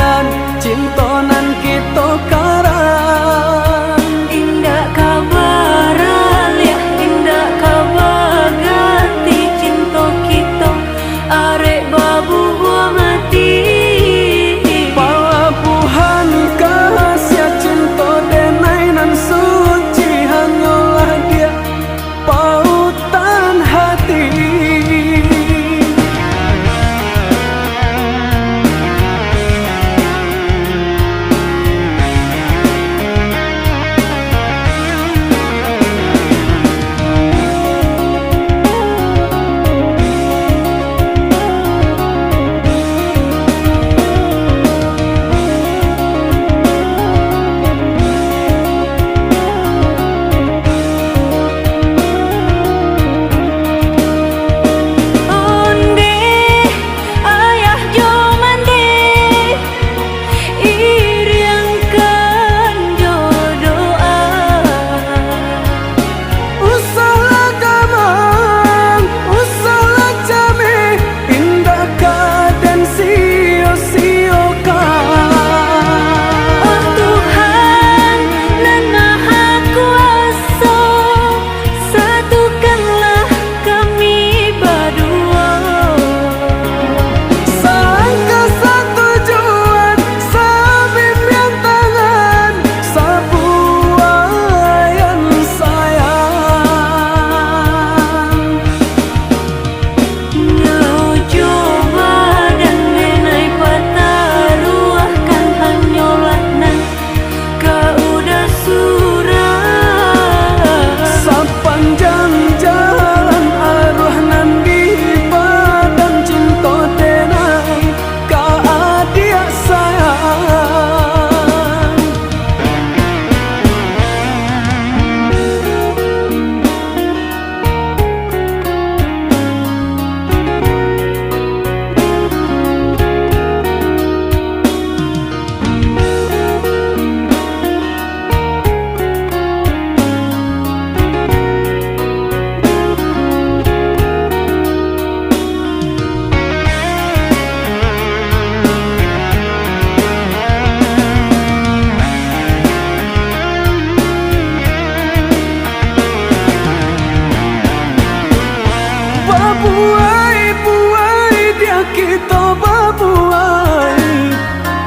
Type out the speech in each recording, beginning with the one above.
janjian cintonan kita karang. Indah kabaran ya, indah kabar ganti cinta kita arek babu buang hati. Palabuhan kasih cinta denai nan suci hanyalah dia pautan hati.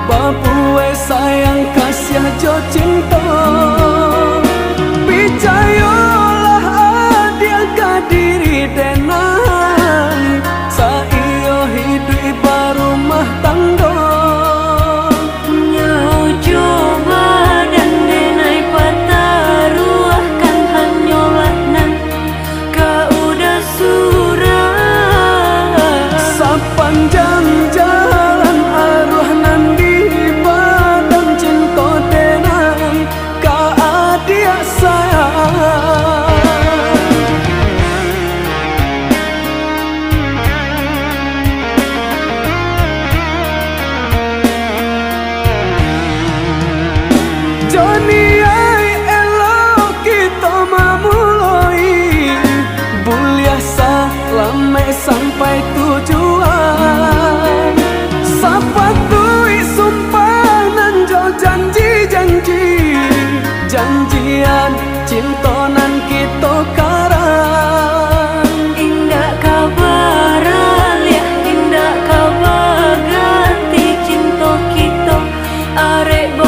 Babuai sayang kasih jo cinta, picayolah dia kadiri denai saiyo hidup barumah tangga. Nyau coba dan denai patah ruahkan hanyalah nan kau udah surah. Sepanjang jalan arwah nan di badan cinta denai ka adia sayang. Joni ai elo kita mamuloi buliah lame sampai tujuan. Sapatui sumpah nan jo janji-janji, janjian cintonan kita karang. Indah kabaran ya, indah kabar ganti cinta kita arek